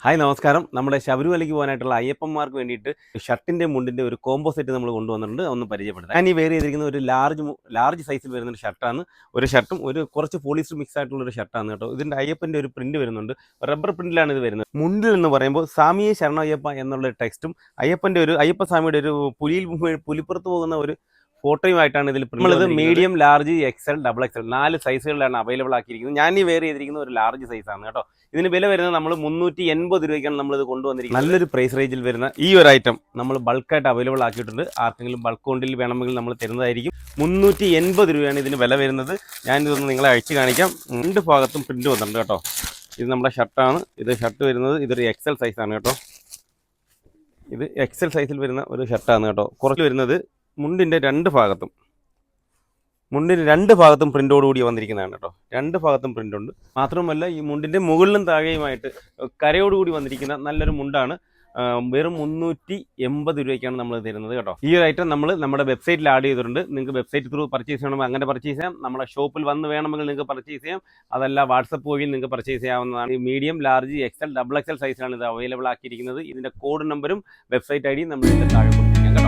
Hi നമസ്കാരം. നമ്മുടെ ശബരിമലയ്ക്ക് പോകാനായിട്ടുള്ള അയ്യപ്പന്മാർക്ക് വേണ്ടിയിട്ട് ഷർട്ടിൻ്റെ മുണ്ടിൻ്റെ ഒരു കോംബോ സെറ്റ് നമ്മൾ കൊണ്ടുവന്നിട്ടുണ്ട്. ഒന്ന് പരിചയപ്പെടുത്താം. ഞാൻ ഈ വെയർ ചെയ്തിരിക്കുന്ന ഒരു ലാർജ് സൈസിൽ വരുന്ന ഒരു ഷർട്ടാണ്. ഒരു ഷർട്ടും ഒരു കുറച്ച് പോളിസ്റ്റർ മിക്സ് ആയിട്ടുള്ള ഒരു ഷർട്ടാണ് കേട്ടോ. ഇതിൻ്റെ അയ്യപ്പൻ്റെ ഒരു പ്രിന്റ് വരുന്നുണ്ട്. റബ്ബർ പ്രിന്റിലാണ് ഇത് വരുന്നത്. മുണ്ടിൽ എന്ന് പറയുമ്പോൾ സ്വാമിയെ ശരണയ്യപ്പ എന്നുള്ള ടെക്സ്റ്റും അയ്യപ്പസ്വാമിയുടെ ഒരു പുലിപ്പുറത്ത് പോകുന്ന ഒരു ഫോട്ടോയുമായിട്ടാണ് ഇതിൽ നമ്മളിത് medium, large, XL, double XL 4 സൈസുകളിലാണ് അവൈലബിൾ ആക്കിയിരിക്കുന്നത്. ഞാൻ ഈ വെയർ ചെയ്തിരിക്കുന്ന ഒരു ലാർജ് സൈസാണ് കേട്ടോ. ഇതിന് വില വരുന്നത് നമ്മൾ 380 രൂപയ്ക്കാണ് നമ്മളിത് കൊണ്ടുവന്നിരിക്കുന്നത്. നല്ലൊരു പ്രൈസ് റേഞ്ചിൽ വരുന്ന ഈ ഒരു ഐറ്റം നമ്മൾ ബൾക്കായിട്ട് അവൈലബിൾ ആക്കിയിട്ടുണ്ട്. ആർക്കെങ്കിലും ബൾക്ക് ക്വാണ്ടിറ്റിയിൽ വേണമെങ്കിൽ നമ്മൾ തരുന്നതായിരിക്കും. 380 രൂപയാണ് ഇതിന് വില വരുന്നത്. ഞാനിതൊന്ന് നിങ്ങളെ അഴിച്ച് കാണിക്കാം. 2 ഭാഗത്തും പ്രിന്റ് വന്നിട്ടുണ്ട് കേട്ടോ. ഇത് നമ്മുടെ ഷർട്ടാണ്. ഇത് ഷർട്ട് വരുന്നത് ഇതൊരു എക്സൽ സൈസാണ് കേട്ടോ. ഇത് എക്സൽ സൈസിൽ വരുന്ന ഒരു ഷർട്ടാണ് കേട്ടോ. കുറച്ച് വരുന്നത് മുണ്ടിൻ്റെ 2 ഭാഗത്തും പ്രിന്റോടുകൂടി വന്നിരിക്കുന്നതാണ് കേട്ടോ. 2 ഭാഗത്തും പ്രിന്റ് ഉണ്ട്. മാത്രമല്ല ഈ മുണ്ടിൻ്റെ മുകളിലും താഴെയുമായിട്ട് കരയോടുകൂടി വന്നിരിക്കുന്ന നല്ലൊരു മുണ്ടാണ്. വെറും 380 രൂപയ്ക്കാണ് നമ്മൾ തരുന്നത് കേട്ടോ. ഈ ഒരു ഐറ്റം നമ്മൾ നമ്മുടെ വെബ്സൈറ്റിൽ ആഡ് ചെയ്തിട്ടുണ്ട്. നിങ്ങൾക്ക് വെബ്സൈറ്റ് ത്രൂ പർച്ചേസ് ചെയ്യണമെങ്കിൽ അങ്ങനെ പർച്ചേസ് ചെയ്യാം. നമ്മുടെ ഷോപ്പിൽ വന്ന് വേണമെങ്കിൽ നിങ്ങൾക്ക് പർച്ചേസ് ചെയ്യാം. അതല്ല വാട്സപ്പ് വഴി നിങ്ങൾക്ക് പർച്ചേസ് ചെയ്യാവുന്നതാണ്. ഈ medium, large, XL, double XL സൈസിലാണ് ഇത് അവൈലബിൾ ആക്കിയിരിക്കുന്നത്. ഇതിൻ്റെ കോഡ് നമ്പറും വെബ്സൈറ്റ് ഐ ഡിയും നമ്മൾ ഇതിൻ്റെ താഴെ കൊടുത്തിരിക്കാം.